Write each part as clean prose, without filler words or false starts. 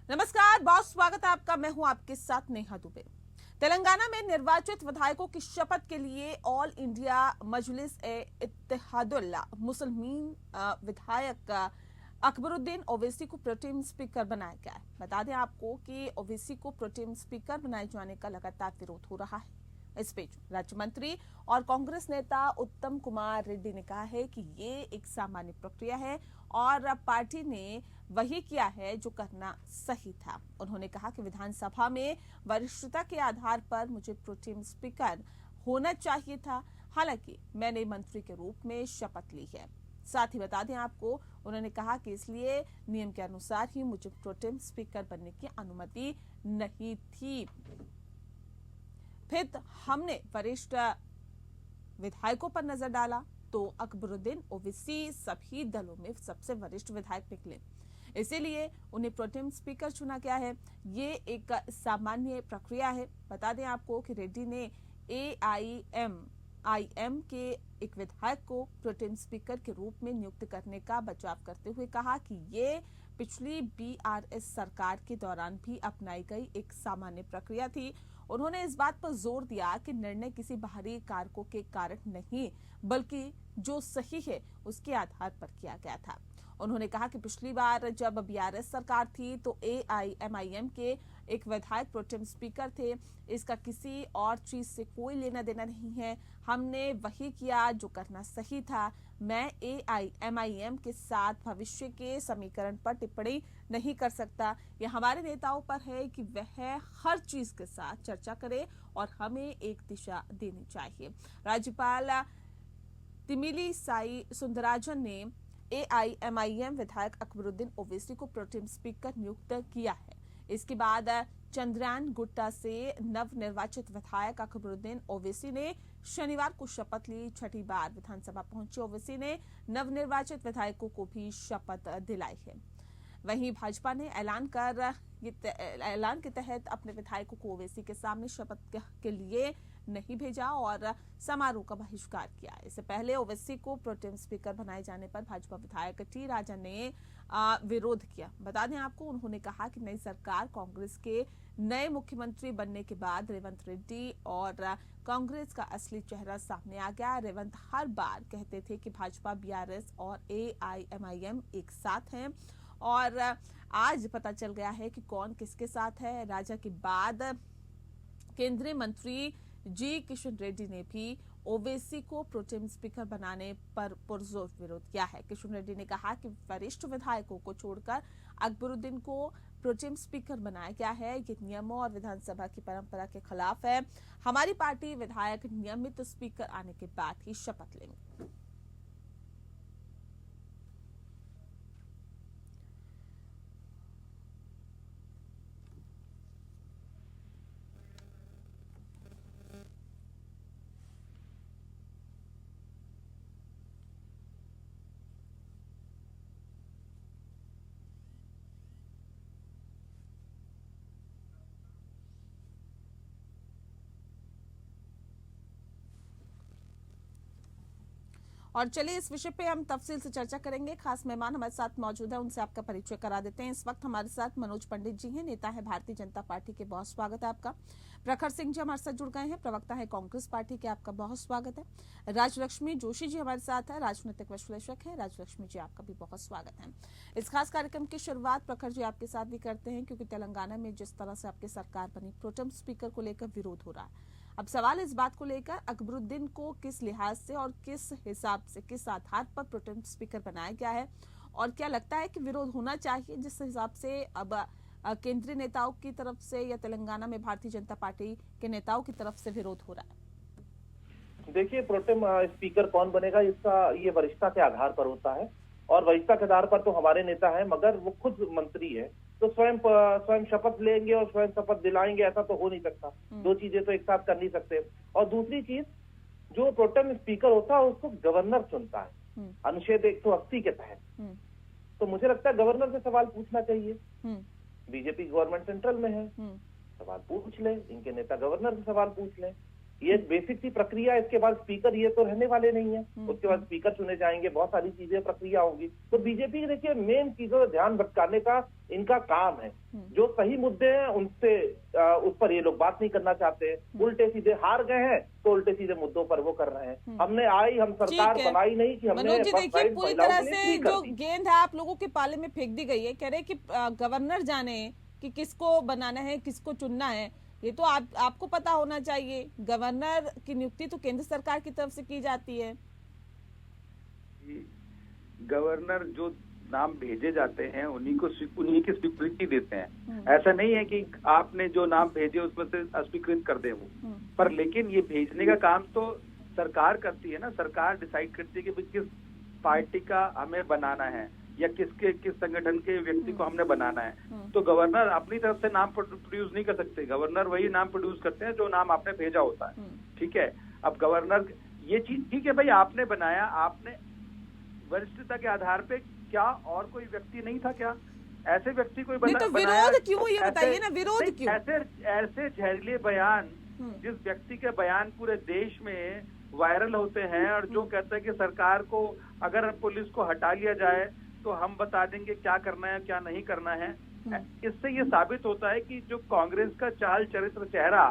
नमस्कार, बहुत स्वागत है आपका। मैं हूं आपके साथ नेहा दुबे। तेलंगाना में निर्वाचित विधायकों की शपथ के लिए ऑल इंडिया मजलिस ए इत्तेहादुल मुस्लिमीन विधायक अकबरुद्दीन ओवैसी को प्रोटेम स्पीकर बनाया गया है। बता दें आपको कि ओवैसी को प्रोटेम स्पीकर बनाए जाने का लगातार विरोध हो रहा है। इस बीच राज्य मंत्री और कांग्रेस नेता उत्तम कुमार रेड्डी ने कहा है कि ये एक सामान्य प्रक्रिया है और पार्टी ने वही किया है जो करना सही था। उन्होंने कहा कि विधानसभा में वरिष्ठता के आधार पर मुझे प्रोटेम स्पीकर होना चाहिए था, हालांकि मैंने मंत्री के रूप में शपथ ली है। साथ ही बता दें आपको, उन्होंने कहा कि इसलिए नियम के अनुसार ही मुझे प्रोटेम स्पीकर बनने की अनुमति नहीं थी। फिर हमने वरिष्ठ विधायकों पर नजर डाला तो अकबरुद्दीन ओवैसी सभी दलों में सबसे वरिष्ठ विधायक निकले, इसीलिए उन्हें प्रोटेम स्पीकर चुना गया है। ये एक सामान्य प्रक्रिया है। बता दें आपको कि रेड्डी ने एआईएमआईएम के एक विधायक को प्रोटेम स्पीकर के रूप में नियुक्त करने का बचाव करते हुए कहा कि ये पिछली बीआरएस सरकार के दौरान भी अपनाई गई एक सामान्य प्रक्रिया थी। उन्होंने इस बात पर जोर दिया कि निर्णय किसी बाहरी कारकों के कारण नहीं, बल्कि जो सही है उसके आधार पर किया गया था। उन्होंने कहा कि पिछली बार जब बीआरएस सरकार थी तो एआईएमआईएम के एक विधायक प्रोटेम स्पीकर थे। इसका किसी और चीज से कोई लेना देना नहीं है। हमने वही किया जो करना सही था। मैं एआईएमआईएम के साथ भविष्य के समीकरण पर टिप्पणी नहीं कर सकता। यह हमारे नेताओं पर है कि वह हर चीज के साथ चर्चा करे और हमें एक दिशा देनी चाहिए। राज्यपाल तिमिली साई सुंदराजन ने एआईएमआईएम विधायक अकबरुद्दीन ओवैसी को प्रोटेम स्पीकर नियुक्त किया है। इसके बाद चंद्रयान गुट्टा से नवनिर्वाचित विधायक अकबरुद्दीन ओवैसी ने शनिवार को शपथ ली। छठी बार विधानसभा पहुंचे ओवैसी ने नवनिर्वाचित विधायकों को भी शपथ दिलाई है। वहीं भाजपा ने ऐलान के तहत अपने विधायकों को ओवैसी के सामने शपथ के लिए नहीं भेजा और समारोह का बहिष्कार किया। इससे पहले ओवैसी को प्रोटेम स्पीकर बनाए जाने पर भाजपा विधायक टी राजा ने विरोध किया। बता दें आपको, उन्होंने कहा कि नई सरकार कांग्रेस के नए मुख्यमंत्री बनने के बाद रेवंत रेड्डी और कांग्रेस का असली चेहरा सामने आ गया। रेवंत हर बार कहते थे कि भाजपा, बीआरएस और एआईएमआईएम एक साथ हैं और आज पता चल गया है कि कौन किसके साथ है। राजा के बाद केंद्रीय मंत्री जी किशन रेड्डी ने भी ओवैसी को प्रोटेम स्पीकर बनाने पर पुरजोर विरोध किया है। किशन रेड्डी ने कहा कि वरिष्ठ विधायकों को छोड़कर अकबरुद्दीन को प्रोटेम स्पीकर बनाया गया है। ये नियमों और विधानसभा की परंपरा के खिलाफ है। हमारी पार्टी विधायक नियमित स्पीकर आने के बाद ही शपथ लेंगे। और चलिए इस विषय पे हम तफसील से चर्चा करेंगे। खास मेहमान हमारे साथ मौजूद है, उनसे आपका परिचय करा देते हैं। इस वक्त हमारे साथ मनोज पंडित जी हैं, नेता है भारतीय जनता पार्टी के, बहुत स्वागत है आपका। प्रखर सिंह जी हमारे साथ जुड़ गए हैं, प्रवक्ता है कांग्रेस पार्टी के, आपका बहुत स्वागत है। राजलक्ष्मी जोशी जी हमारे साथ है, राजनीतिक विश्लेषक है, राजलक्ष्मी जी आपका भी बहुत स्वागत है। इस खास कार्यक्रम की शुरुआत प्रखर जी आपके साथ भी करते हैं, क्योंकि तेलंगाना में जिस तरह से आपकी सरकार बनी, प्रोटेम स्पीकर को लेकर विरोध हो रहा है। अब सवाल इस बात को लेकर अकबरुद्दीन को किस लिहाज से और किस हिसाब से, किस आधार पर प्रोटेम स्पीकर बनाया गया है, और क्या लगता है कि विरोध होना चाहिए जिस हिसाब से अब केंद्रीय नेताओं की तरफ से या तेलंगाना में भारतीय जनता पार्टी के नेताओं की तरफ से विरोध हो रहा है? देखिए, प्रोटेम स्पीकर कौन बनेगा, इसका ये वरिष्ठता के आधार पर होता है और वरिष्ठता के आधार पर तो हमारे नेता है, मगर वो खुद मंत्री है तो स्वयं शपथ लेंगे और स्वयं शपथ दिलाएंगे, ऐसा तो हो नहीं सकता। दो चीजें तो एक साथ कर नहीं सकते। और दूसरी चीज, जो प्रोटेम स्पीकर होता है उसको गवर्नर चुनता है अनुच्छेद 180 के तहत। तो मुझे लगता है गवर्नर से सवाल पूछना चाहिए। बीजेपी गवर्नमेंट सेंट्रल में है, सवाल पूछ ले, इनके नेता गवर्नर से सवाल पूछ ले। ये बेसिक सी प्रक्रिया है। इसके बाद स्पीकर ये तो रहने वाले नहीं है, उसके बाद स्पीकर चुने जाएंगे, बहुत सारी चीजें प्रक्रिया होगी। तो बीजेपी देखिए मेन चीजों से ध्यान भटकाने का इनका काम है। जो सही मुद्दे हैं उनसे उस पर ये लोग बात नहीं करना चाहते, उल्टे सीधे हार गए हैं तो उल्टे सीधे मुद्दों पर वो कर रहे हैं। हम सरकार बनाई नहीं कि हमने मनोज जी देखिए पूरी तरह से जो दी। गेंद है आप लोगों के पाले में फेंक दी गई है। कह रहे कि गवर्नर जाने कि किसको बनाना है, किसको चुनना है। ये तो आपको पता होना चाहिए। गवर्नर की नियुक्ति तो केंद्र सरकार की तरफ से की जाती है। गवर्नर जो नाम भेजे जाते हैं उन्हीं की स्वीकृति देते हैं। ऐसा नहीं है कि आपने जो नाम भेजे उसमें से अस्वीकृत कर दे वो। पर लेकिन ये भेजने का काम तो सरकार करती है ना। सरकार डिसाइड करती है कि किस पार्टी का हमें बनाना है या किस संगठन के व्यक्ति को हमने बनाना है। तो गवर्नर अपनी तरफ से नाम प्रोड्यूस नहीं कर सकते। गवर्नर वही नाम प्रोड्यूस करते हैं जो नाम आपने भेजा होता है। ठीक है, अब गवर्नर ये चीज ठीक है भाई, आपने बनाया, आपने वरिष्ठता के आधार पे, क्या और कोई व्यक्ति नहीं था क्या? ऐसे व्यक्ति कोई नहीं तो विरोध क्यों, ये बताइए ना, विरोध क्यों? ऐसे जहरीले बयान, जिस व्यक्ति के बयान पूरे देश में वायरल होते हैं और जो कहते हैं कि सरकार को अगर पुलिस को हटा लिया जाए तो हम बता देंगे क्या करना है क्या नहीं करना है। इससे ये साबित होता है कि जो कांग्रेस का चाल चरित्र चेहरा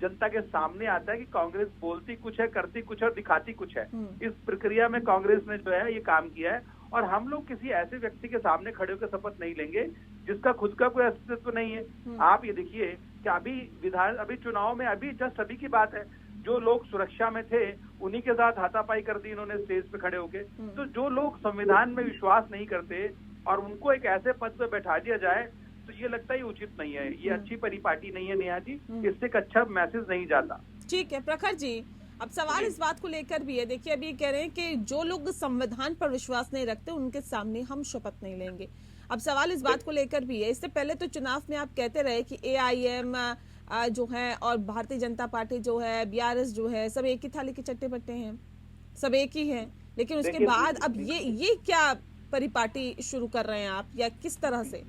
जनता के सामने आता है कि कांग्रेस बोलती कुछ है, करती कुछ है और दिखाती कुछ है। इस प्रक्रिया में कांग्रेस ने जो है ये काम किया है। और हम लोग किसी ऐसे व्यक्ति के सामने खड़े होकर शपथ नहीं लेंगे जिसका खुद का कोई अस्तित्व नहीं है। आप ये देखिए कि अभी चुनाव में जस्ट अभी की बात है, जो लोग सुरक्षा में थे उन्हीं के साथ हाथापाई कर दी इन्होंने स्टेज पे खड़े होके। तो जो लोग संविधान में विश्वास नहीं करते और उनको एक ऐसे पद पे बैठा दिया जाए तो ये लगता ही उचित नहीं है। ये अच्छी परिपाटी नहीं है नेहा जी, इससे एक अच्छा मैसेज नहीं जाता। ठीक है प्रखर जी, अब सवाल इस बात को लेकर भी है। देखिए अभी कह रहे हैं कि जो लोग संविधान पर विश्वास नहीं रखते उनके सामने हम शपथ नहीं लेंगे। अब सवाल इस बात को लेकर भी है, इससे पहले तो चुनाव में आप कहते रहे कि AIM जो है और भारतीय जनता पार्टी जो है, BRS जो है, सब एक ही थाली के चट्टे बट्टे हैं, सब एक ही हैं। लेकिन उसके बाद अब ये क्या परिपाटी शुरू कर रहे हैं आप, या किस तरह से?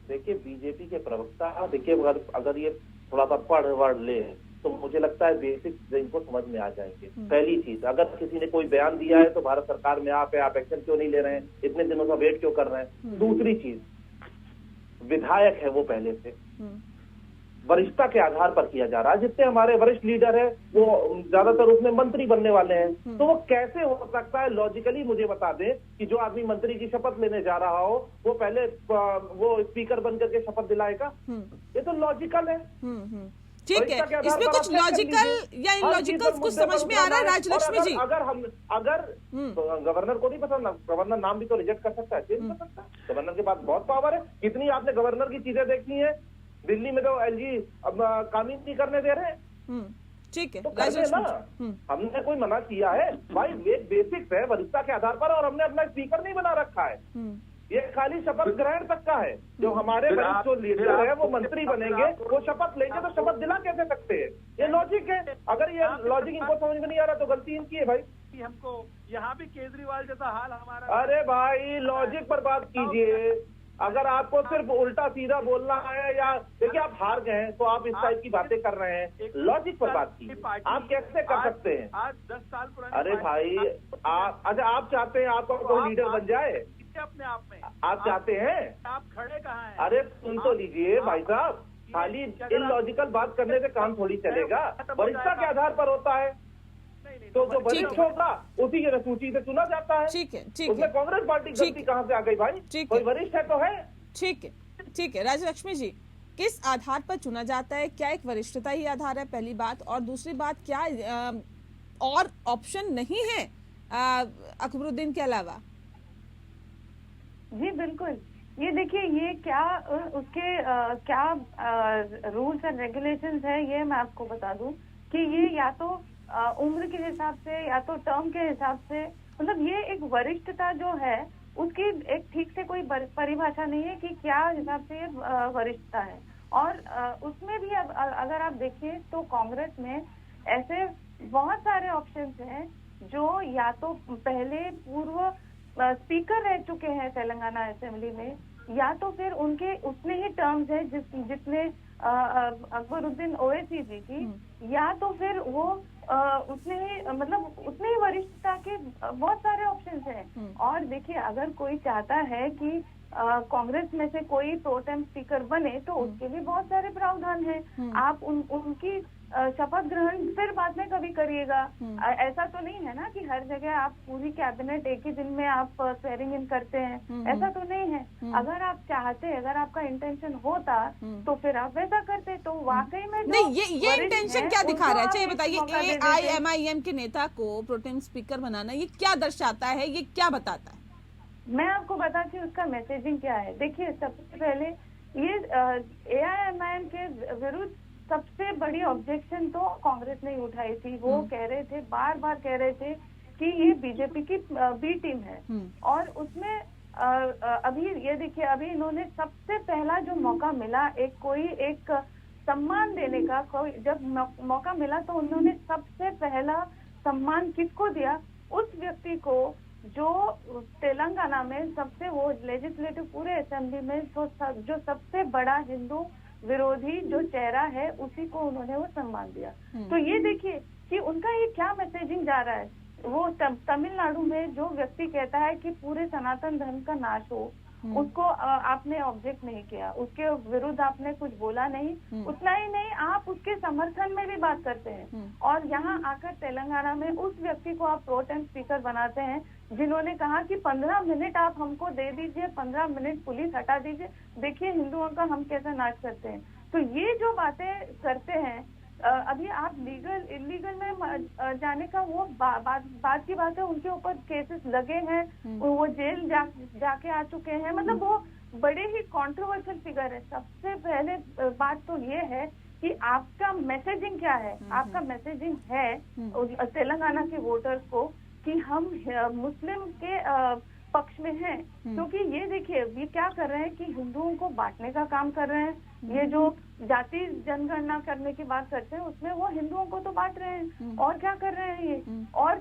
देखिए बीजेपी के प्रवक्ता देखिए अगर ये थोड़ा सा पढ़ ले तो मुझे लगता है बेसिक इनको समझ में आ जाएंगे। पहली चीज, अगर किसी ने कोई बयान दिया है तो भारत सरकार में आप एक्शन क्यों नहीं ले रहे हैं, इतने दिनों का वेट क्यों कर रहे हैं। दूसरी चीज, विधायक है वो पहले से वरिष्ठता के आधार पर किया जा रहा है। जितने हमारे वरिष्ठ लीडर है वो ज्यादातर उसमें मंत्री बनने वाले हैं। तो वो कैसे हो सकता है, लॉजिकली मुझे बता दें कि जो आदमी मंत्री की शपथ लेने जा रहा हो वो पहले वो स्पीकर बन करके शपथ दिलाएगा? ये तो लॉजिकल है। ठीक है, इसमें कुछ लॉजिकल या इलॉजिकल कुछ समझ में आ रहा है राजलक्ष्मी जी? अगर गवर्नर को नहीं पसंद, गवर्नर नाम भी तो रिजेक्ट कर सकता है, चेंज कर सकता है। गवर्नर के पास बहुत पावर है। कितनी आपने गवर्नर की चीजें देखी है। दिल्ली में तो LG अब काम ही नहीं करने दे रहे। ठीक है, तो करने ना, हमने कोई मना किया है भाई? एक बेसिक्स है वरिष्ठता के आधार पर, और हमने अपना स्पीकर नहीं बना रखा है। ये खाली शपथ ग्रहण तक का है। जो हमारे वरिष्ठ जो लीडर है वो मंत्री बनेंगे, वो शपथ लेंगे तो शपथ दिला कैसे सकते हैं? ये लॉजिक है। अगर ये लॉजिक इनको समझ में नहीं आ रहा तो गलती इनकी है भाई। हमको यहाँ भी केजरीवाल जैसा हाल हमारा। अरे भाई लॉजिक पर बात कीजिए। अगर आपको सिर्फ उल्टा सीधा बोलना है, या देखिए आप हार गए हैं तो आप इस टाइप की बातें कर रहे हैं, लॉजिक पर बात कीजिए। आप कैसे कर सकते हैं? आज 10 साल पुरानी। अरे भाई अच्छा आप चाहते हैं आपका कोई लीडर बन जाए? अपने आप में आप चाहते हैं? आप खड़े कहाँ हैं? अरे सुन तो लीजिए भाई साहब, खाली इलॉजिकल बात करने से काम थोड़ी चलेगा। वरिष्ठता के आधार पर होता है, तो जो वरिष्ठ होगा उसी की सूची से चुना जाता है। ठीक है, उसमें कांग्रेस पार्टी गलती कहाँ से आ गई भाई? कोई वरिष्ठ है तो है। ठीक है राजलक्ष्मी जी, किस आधार पर चुना जाता है? क्या एक वरिष्ठता ही आधार है, पहली बात? और दूसरी बात, क्या और ऑप्शन नहीं है अकबरुद्दीन के अलावा? जी बिल्कुल, ये देखिए ये क्या उसके क्या रूल्स एंड रेगुलेशंस है, ये मैं आपको बता दूं कि ये या तो उम्र के हिसाब से या तो टर्म के हिसाब से, मतलब ये एक वरिष्ठता जो है उसकी एक ठीक से कोई परिभाषा नहीं है कि क्या हिसाब से ये वरिष्ठता है। और उसमें भी अब अगर आप देखें तो कांग्रेस में ऐसे बहुत सारे ऑप्शंस हैं जो या तो पहले पूर्व स्पीकर रह चुके हैं तेलंगाना असेंबली में, या तो फिर उनके उतने ही टर्म्स हैं जितने अकबरुद्दीन ओवैसी जी की, या तो फिर वो उतने ही मतलब उतने ही वरिष्ठता के बहुत सारे ऑप्शंस हैं। और देखिए, अगर कोई चाहता है कि कांग्रेस में से कोई प्रो टेम स्पीकर बने तो उसके भी बहुत सारे प्रावधान हैं। आप उनकी शपथ ग्रहण फिर बाद में कभी करिएगा। ऐसा तो नहीं है ना कि हर जगह आप पूरी कैबिनेट एक ही दिन में आप स्वेरिंग इन करते हैं, ऐसा तो नहीं है। अगर आप चाहते, अगर आपका इंटेंशन होता तो फिर आप वैसा करते। तो वाकई में नहीं, ये इंटेंशन क्या दिखा रहा है? अच्छा ये बताइए, AIMIM के नेता को प्रो टेम स्पीकर बनाना ये क्या दर्शाता है, ये क्या बताता है? मैं आपको बताती हूँ उसका मैसेजिंग क्या है। देखिए, सबसे पहले ये AIMIM के विरुद्ध सबसे बड़ी ऑब्जेक्शन तो कांग्रेस ने उठाई थी। वो कह रहे थे, बार बार कह रहे थे कि ये बीजेपी की बी टीम है। और उसमें अभी ये देखिए, अभी इन्होंने सबसे पहला जो मौका मिला एक सम्मान देने का, कोई जब मौका मिला तो उन्होंने सबसे पहला सम्मान किसको दिया? उस व्यक्ति को जो तेलंगाना में सबसे, वो लेजिस्लेटिव पूरे असेंबली में जो सबसे बड़ा हिंदू विरोधी जो चेहरा है, उसी को उन्होंने वो सम्मान दिया। तो ये देखिए कि उनका ये क्या मैसेजिंग जा रहा है। वो तमिलनाडु में जो व्यक्ति कहता है कि पूरे सनातन धर्म का नाश हो, उसको आपने ऑब्जेक्ट नहीं किया, उसके विरुद्ध आपने कुछ बोला नहीं। उतना ही नहीं, आप उसके समर्थन में भी बात करते हैं। और यहाँ आकर तेलंगाना में उस व्यक्ति को आप प्रो टेम स्पीकर बनाते हैं जिन्होंने कहा कि 15 मिनट आप हमको दे दीजिए, 15 मिनट पुलिस हटा दीजिए, देखिए हिंदुओं का हम कैसे नाश करते हैं। तो ये जो बातें करते हैं, अभी आप लीगल इलीगल में जाने का वो बात की बात है। उनके ऊपर केसेस लगे हैं, वो जेल जाके आ चुके हैं। मतलब वो बड़े ही कंट्रोवर्शियल फिगर है। सबसे पहले बात तो ये है कि आपका मैसेजिंग क्या है। आपका मैसेजिंग है तेलंगाना के वोटर्स को कि हम मुस्लिम के पक्ष में हैं। क्योंकि ये देखिए, ये क्या कर रहे हैं कि हिंदुओं को बांटने का काम कर रहे हैं। ये जो जाति जनगणना करने की बात करते हैं, उसमें वो हिंदुओं को तो बांट रहे हैं। और क्या कर रहे हैं ये? और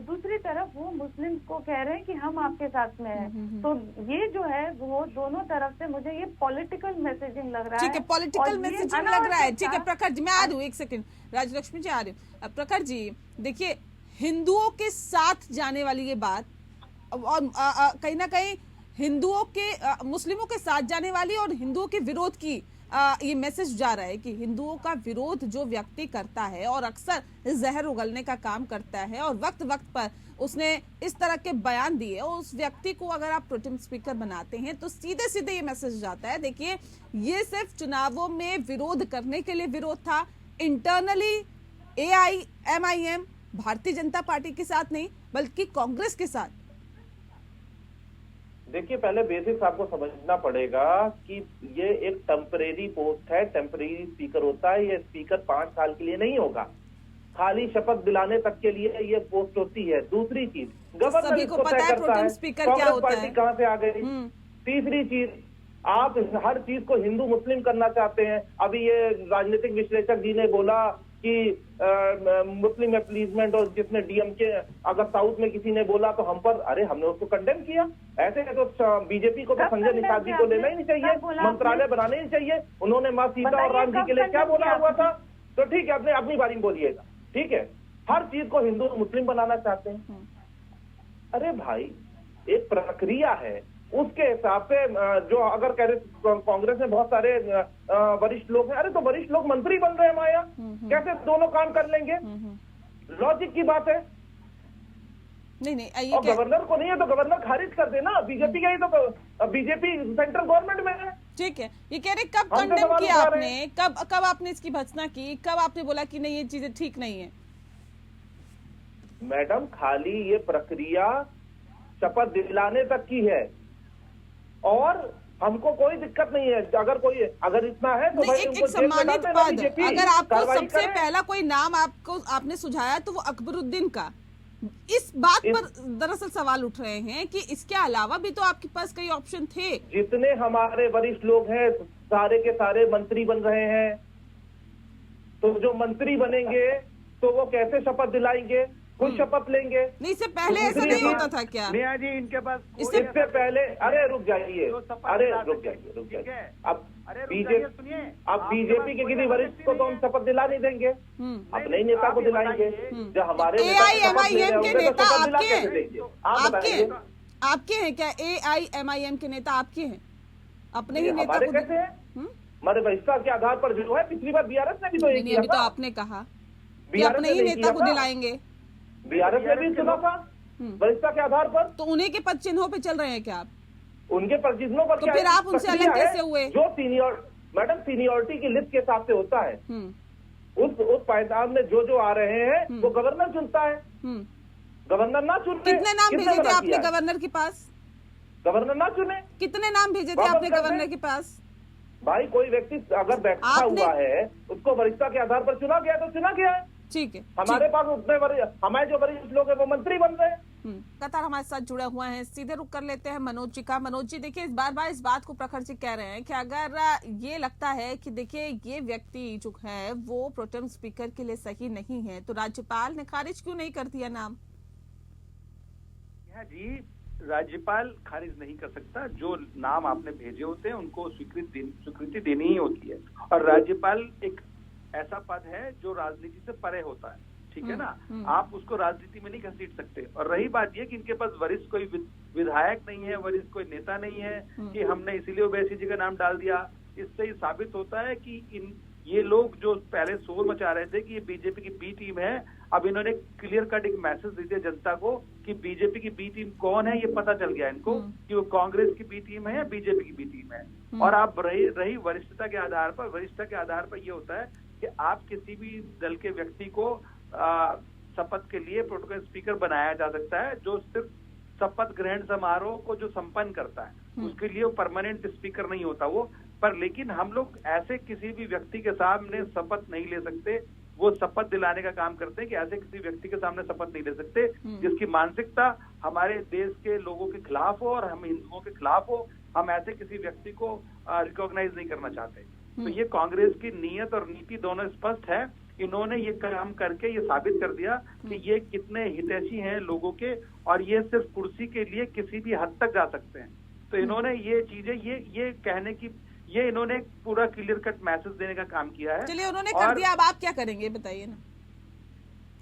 दूसरी तरफ वो मुस्लिम को कह रहे हैं कि हम आपके साथ में हैं। तो ये जो है वो दोनों तरफ से मुझे ये पॉलिटिकल मैसेजिंग लग रहा है। ठीक है, पॉलिटिकल मैसेजिंग लग रहा है। ठीक है प्रखर जी, मैं आ रही हूँ, एक सेकंड, राजलक्ष्मी जी आ रही हूँ। प्रखर जी देखिए, हिंदुओं के साथ जाने वाली ये बात और कहीं ना कहीं हिंदुओं के मुस्लिमों के साथ जाने वाली और हिंदुओं के विरोध की ये मैसेज जा रहा है कि हिंदुओं का विरोध जो व्यक्ति करता है और अक्सर जहर उगलने का काम करता है और वक्त वक्त पर उसने इस तरह के बयान दिए, और उस व्यक्ति को अगर आप प्रो टेम स्पीकर बनाते हैं तो सीधे सीधे ये मैसेज जाता है। देखिए, ये सिर्फ चुनावों में विरोध करने के लिए विरोध था, internally AIMIM Bharatiya Janata party के साथ नहीं बल्कि कांग्रेस के साथ। देखिए, पहले बेसिक्स आपको समझना पड़ेगा कि ये एक टेम्परेरी पोस्ट है, टेम्परेरी स्पीकर होता है। ये स्पीकर 5 साल के लिए नहीं होगा, खाली शपथ दिलाने तक के लिए ये पोस्ट होती है। दूसरी चीज, गवर्नर सभी को पता है प्रो टेम स्पीकर क्या होता है। कहाँ से आ गई? तीसरी चीज, आप हर चीज को हिंदू मुस्लिम करना चाहते हैं। अभी ये राजनीतिक विश्लेषक जी ने बोला कि मुस्लिम एप्लीजमेंट, और जिसने DMK, अगर साउथ में किसी ने बोला तो हम पर, अरे हमने उसको कंडेम किया। ऐसे है तो बीजेपी को तो संजय निषाद जी को लेना ही नहीं चाहिए, मंत्रालय बनाने ही चाहिए। उन्होंने माँ सीता और राम जी के लिए क्या बोला हुआ था? तो ठीक है, अपने अपनी बारी में बोलिएगा। ठीक है, हर चीज को हिंदू मुस्लिम बनाना चाहते हैं। अरे भाई, एक प्रक्रिया है, उसके हिसाब से जो अगर कह रहे कांग्रेस में बहुत सारे वरिष्ठ लोग हैं, अरे तो वरिष्ठ लोग मंत्री बन रहे हैं माया, कैसे दोनों काम कर लेंगे? लॉजिक की बात है। नहीं और गवर्नर को नहीं है तो गवर्नर खारिज कर देना। बीजेपी का ही तो, बीजेपी सेंट्रल गवर्नमेंट में है। ठीक है, ये कह रहे कब कंडेम किया आपने, कब आपने इसकी भर्त्सना की, कब आपने बोला कि नहीं ये चीजें ठीक नहीं है? मैडम, खाली ये प्रक्रिया शपथ दिलाने तक की है और हमको कोई दिक्कत नहीं है। अगर इतना है तो भाई एक सम्मानित पद, अगर आपको सबसे पहला कोई नाम आपने सुझाया तो वो अकबरुद्दीन का, इस बात पर दरअसल सवाल उठ रहे हैं कि इसके अलावा भी तो आपके पास कई ऑप्शन थे। जितने हमारे वरिष्ठ लोग हैं सारे के सारे मंत्री बन रहे हैं, तो जो मंत्री बनेंगे तो वो कैसे शपथ दिलाएंगे? खुद शपथ लेंगे। नहीं, इससे पहले ऐसा नहीं होता था क्या? नेहा जी, इनके पास इससे पहले, अरे रुक जाइए, अरे रुक जाइए। अब अरे बीजेपी सुनिए, अब बीजेपी के किसी वरिष्ठ को तो हम शपथ दिला नहीं देंगे, अपने ही नेता को दिलाएंगे। जो हमारे AIMIM के नेता आपके हैं? आप आपके हैं क्या? AIMIM के नेता आपके हैं? अपने ही नेता हमारे को कैसे हैं? हमारे वरिष्ठता के आधार पर जो है, पिछली बार बीआरएस ने भी तो नहीं, अभी तो आपने कहा कि अपने ही नेता को दिलाएंगे। बीआरएस ने भी चुना था वरिष्ठता के आधार पर। तो उन्हीं के पद चिन्हों पे चल रहे हैं क्या आप? उनके प्रतिनिधियों पर तो क्या फिर आप उनसे अलग कैसे हुए? जो मैडम सीनियरिटी की लिस्ट के हिसाब से होता है, उस पायदान में जो आ रहे हैं वो गवर्नर चुनता है। गवर्नर ना चुने, कितने नाम भेजे थे आपने गवर्नर के पास? गवर्नर ना चुने, कितने नाम भेजे थे आपने गवर्नर के पास? भाई कोई व्यक्ति अगर बैठा हुआ है, उसको वरिष्ठता के आधार पर चुना गया तो चुना गया है। ठीक है, हमारे पास उतने हमारे जो वरिष्ठ लोग हैं वो मंत्री बन रहे हैं। कतार हमारे साथ जुड़े हुए हैं, सीधे रुक कर लेते हैं मनोज जी का। मनोज जी, देखिए बार इस बात को प्रखर जी कह रहे हैं कि अगर ये लगता है कि देखिए ये व्यक्ति जो है वो प्रोटेम स्पीकर के लिए सही नहीं है, तो राज्यपाल ने खारिज क्यों नहीं कर दिया नाम? जी, राज्यपाल खारिज नहीं कर सकता। जो नाम आपने भेजे होते हैं उनको स्वीकृति देनी ही होती है, और राज्यपाल एक ऐसा पद है जो राजनीति से परे होता है, ठीक है ना। आप उसको राजनीति में नहीं घसीट सकते। और रही बात ये कि इनके पास वरिष्ठ कोई विधायक नहीं है, वरिष्ठ कोई नेता नहीं है कि हमने इसीलिए ओवैसी जी का नाम डाल दिया। इससे ही साबित होता है कि ये लोग जो पहले शोर मचा रहे थे कि ये बीजेपी की बी टीम है, अब इन्होंने क्लियर कट एक मैसेज दे दिया जनता को कि बीजेपी की बी टीम कौन है, ये पता चल गया इनको कि वो कांग्रेस की बी टीम है या बीजेपी की बी टीम है। और आप रही वरिष्ठता के आधार पर ये होता है कि आप किसी भी दल के व्यक्ति को शपथ के लिए प्रोटोकॉल स्पीकर बनाया जा सकता है, जो सिर्फ शपथ ग्रहण समारोह को जो संपन्न करता है, उसके लिए वो परमानेंट स्पीकर नहीं होता वो। पर लेकिन हम लोग ऐसे किसी भी व्यक्ति के सामने शपथ नहीं ले सकते। वो शपथ दिलाने का काम करते हैं कि ऐसे किसी व्यक्ति के सामने शपथ नहीं ले सकते जिसकी मानसिकता हमारे देश के लोगों के खिलाफ हो और हम हिंदुओं के खिलाफ हो। हम ऐसे किसी व्यक्ति को रिकॉग्नाइज नहीं करना चाहते। तो ये कांग्रेस की नीयत और नीति दोनों स्पष्ट है। इन्होंने ये काम करके ये साबित कर दिया कि ये कितने हितैषी हैं लोगों के, और ये सिर्फ कुर्सी के लिए किसी भी हद तक जा सकते हैं। तो इन्होंने ये चीजें ये कहने की ये इन्होंने पूरा क्लियर कट मैसेज देने का काम किया है। चलिए, उन्होंने कर दिया, अब आप क्या करेंगे बताइए ना।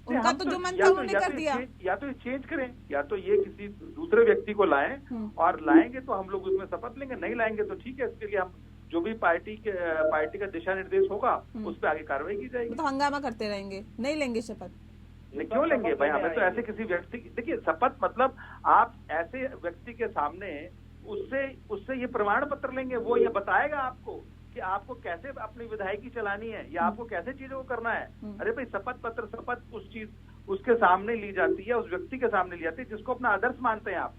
उनका तो जो मन था उन्होंने कर दिया। या तो चेंज करें, या तो ये किसी दूसरे व्यक्ति को लाएं, और लाएंगे तो हम लोग उसमें शपथ लेंगे, नहीं लाएंगे तो ठीक है, इसके लिए हम जो भी पार्टी का दिशा निर्देश होगा उस पर आगे कार्रवाई की जाएगी। तो हंगामा करते रहेंगे, नहीं लेंगे शपथ? क्यों लेंगे भाई? हमें तो ऐसे किसी व्यक्ति, देखिए शपथ मतलब आप ऐसे व्यक्ति के सामने उससे ये प्रमाण पत्र लेंगे, वो ये बताएगा आपको कि आपको कैसे अपनी विधायकी चलानी है या आपको कैसे चीजों को करना है। अरे भाई, शपथ उसके सामने ली जाती है, उस व्यक्ति के सामने ली जाती है जिसको अपना आदर्श मानते हैं आप।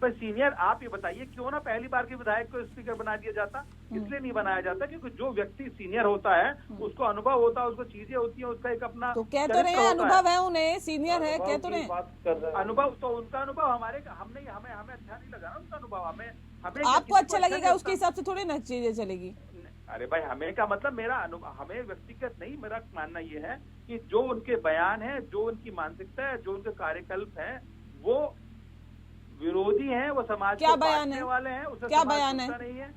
पर सीनियर, आप ये बताइए क्यों ना पहली बार के विधायक को स्पीकर बना दिया जाता? इसलिए नहीं बनाया जाता क्योंकि जो व्यक्ति सीनियर होता है उसको अनुभव होता है, उसको चीजें होती है, उसका एक अपना तो कह तो रहे हैं अनुभव है, उन्हें सीनियर है, कह तो रहे अनुभव। तो उनका अनुभव हमें अच्छा नहीं लगा ना उनका अनुभव। हमें आपको अच्छा लगेगा उसके हिसाब से थोड़ी ना चीजें चलेगी। अरे भाई, हमें का मतलब मेरा अनुभव, हमें व्यक्तिगत नहीं, मेरा मानना ये है कि जो उनके बयान है, जो उनकी मानसिकता है, जो उनके कार्यकल्प है, वो विरोधी हैं, वो समाज क्या को बयान है वाले हैं, उसे क्या बयान है? नहीं है।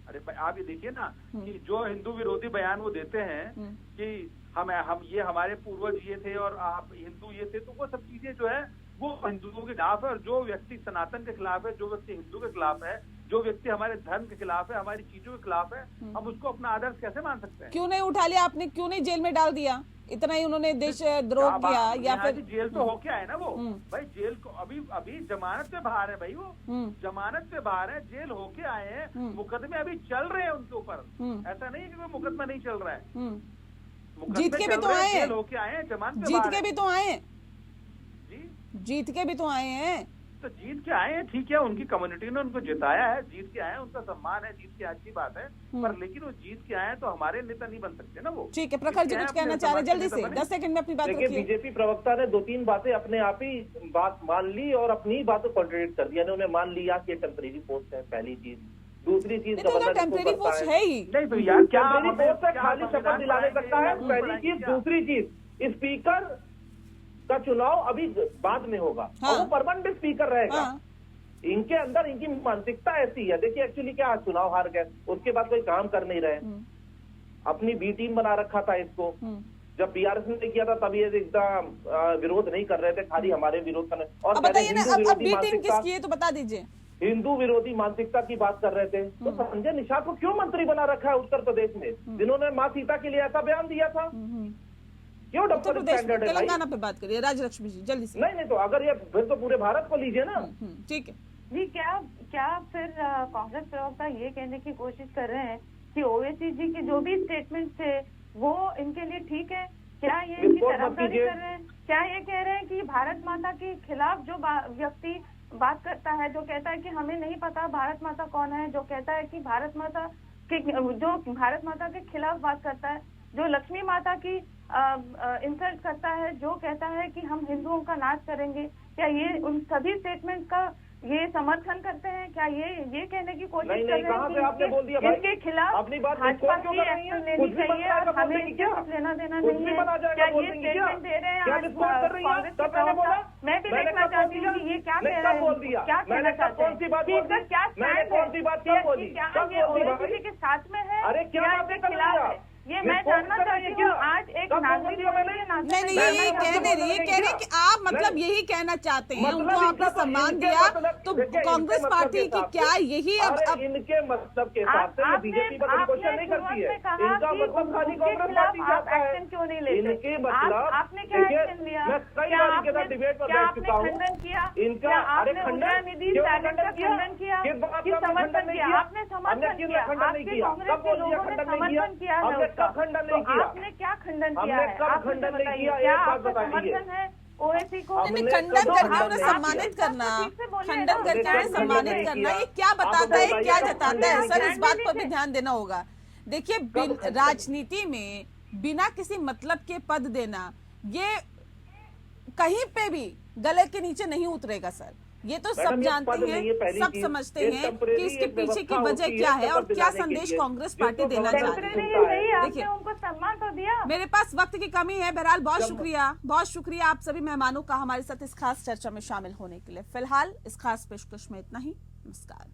अरे भाई, आप ये देखिए ना कि जो हिंदू विरोधी बयान वो देते हैं कि हम ये हमारे पूर्वज ये थे और आप हिंदू ये थे, तो वो सब चीजें जो है वो हिंदुओं के खिलाफ है। और जो व्यक्ति सनातन के खिलाफ है, जो व्यक्ति हिंदू के खिलाफ है, जो व्यक्ति हमारे धर्म के खिलाफ है, हमारी चीजों के खिलाफ है, हम उसको अपना आदर्श कैसे मान सकते हैं? क्यों नहीं उठा लिया आपने? क्यों नहीं जेल में डाल दिया? इतना ही उन्होंने देश द्रोह किया या फिर जेल तो होके आए ना वो भाई। जेल को अभी जमानत पे बाहर है भाई, वो जमानत पे बाहर है, जेल होके आए हैं, मुकदमे अभी चल रहे हैं उनके ऊपर। ऐसा नहीं है कि कोई मुकदमा नहीं चल रहा है, जीत के भी तो आए हैं, होके आए हैं, जमानत पे जीत के भी तो आए हैं जी, जीत के भी तो आए हैं। तो जीत के आए हैं, ठीक है, उनकी कम्युनिटी ने उनको जिताया है, जीत के आए हैं, उनका सम्मान है, जीत की अच्छी बात है। पर लेकिन वो जीत के आए हैं तो हमारे नेता नहीं बन सकते ना वो। ठीक है, प्रखर जी कुछ कहना चाह रहे हैं जल्दी से, 10 सेकंड में अपनी बात रखिए। बीजेपी प्रवक्ता ने 2-3 बातें अपने आप ही बात मान ली और अपनी बात को कॉन्ट्रडिक्ट कर दिया। उन्हें मान लिया कि टेम्परेरी पोस्ट है, पहली चीज। दूसरी चीज, टेम्परेरी पोस्ट है ही नहीं तो यार, क्या पोस्ट है, खाली शपथ दिलाने सकता है, पहली चीज। दूसरी चीज, स्पीकर का चुनाव अभी बाद में होगा और वो परमानेंट स्पीकर रहेगा। इनके अंदर इनकी मानसिकता ऐसी है। देखिए एक्चुअली क्या, चुनाव हार गए, उसके बाद कोई काम कर नहीं रहे, अपनी बी टीम बना रखा था इसको। जब बीआरएस ने किया था तब ये एकदम विरोध नहीं कर रहे थे, खाली हमारे विरोध करने। और अब बताइए ना, अब बी टीम किसकी है तो बता दीजिए। हिंदू विरोधी मानसिकता की बात कर रहे थे। तो संजय निषाद को क्यों मंत्री बना रखा है उत्तर प्रदेश में, जिन्होंने माँ सीता के लिए ऐसा बयान दिया था? क्यों उत्तर डबल प्रदेश, स्टैंडर्ड है भाई? तेलंगाना पे बात करिए राजलक्ष्मी जी, जल्दी से। नहीं तो अगर ये फिर तो पूरे भारत को लीजिए ना। ठीक है जी। क्या फिर कांग्रेस प्रवक्ता ये कहने की कोशिश कर रहे हैं कि ओवैसी जी के जो भी स्टेटमेंट थे वो इनके लिए ठीक है? क्या ये इनकी तरफदारी कर रहे हैं? क्या ये कह रहे हैं कि भारत माता के खिलाफ जो व्यक्ति बात करता है, जो कहता है कि हमें नहीं पता भारत माता कौन है, जो कहता है कि भारत माता के खिलाफ बात करता है, जो लक्ष्मी माता की इंसल्ट करता है, जो कहता है कि हम हिंदुओं का नाश करेंगे, क्या ये उन सभी स्टेटमेंट का ये समर्थन करते हैं? क्या ये कहने की कोशिश कर रहे हैं कि आपने बोल दिया भाई, इनके खिलाफ अपनी बात भाजपा की एक्शन लेनी चाहिए और हमें इससे कुछ लेना देना नहीं है? क्या ये स्टेटमेंट दे रहे हैं आज कांग्रेस के प्रवक्ता? मैं भी देखना चाहती हूँ कि ये क्या कह रहे हैं, क्या कहना चाहते हैं, कि इनका क्या स्टैंड है, क्या ये ओवैसी के साथ में है या इसके खिलाफ है? ये मैं जानना चाहती हूँ आज एक नागरिक होने के नाते। नहीं ये कह रहे कि आप मतलब यही कहना चाहते हैं, उनको आपने सम्मान दिया तो कांग्रेस पार्टी की क्या यही अब इनके मतलब के हिसाब से बीजेपी पर क्वेश्चन नहीं करती है, इनका मतलब खाली कांग्रेस पार्टी चाहता है। एक्शन क्यों नहीं लेते? इनके मतलब आपने क्या एक्शन लिया? मैं कई बार इनके साथ डिबेट पर बैठ चुका हूँ। खंडन किया इनका आपने उदयनिधि स्टैलिन का खंडन किया कि समर्थन किया? आपने समर्थन किया, आपके कांग्रेस के लोगों ने समर्थन किया है उसका, खंडन नहीं तो किया। आपने क्या खंडन किया हमने है? कब आप खंडन नहीं बताइए, किया? क्या एक बात आपका बताइए। समर्थन है ओवैसी को? खंडन करके उन्हें सम्मानित करना, खंडन करके उन्हें सम्मानित करना, ये क्या बताता है, क्या जताता है सर? इस बात पर भी ध्यान देना होगा। देखिए राजनीति में बिना किसी मतलब के पद देना ये कहीं पे भी गले के नीचे नहीं उतरेगा सर। ये तो सब जानते हैं, सब समझते हैं कि इसके पीछे की वजह क्या है और क्या संदेश कांग्रेस पार्टी देना चाहती है। देखिए उनको सम्मान तो दिया। मेरे पास वक्त की कमी है, बहरहाल बहुत शुक्रिया आप सभी मेहमानों का हमारे साथ इस खास चर्चा में शामिल होने के लिए। फिलहाल इस खास पेशकश में इतना ही। नमस्कार।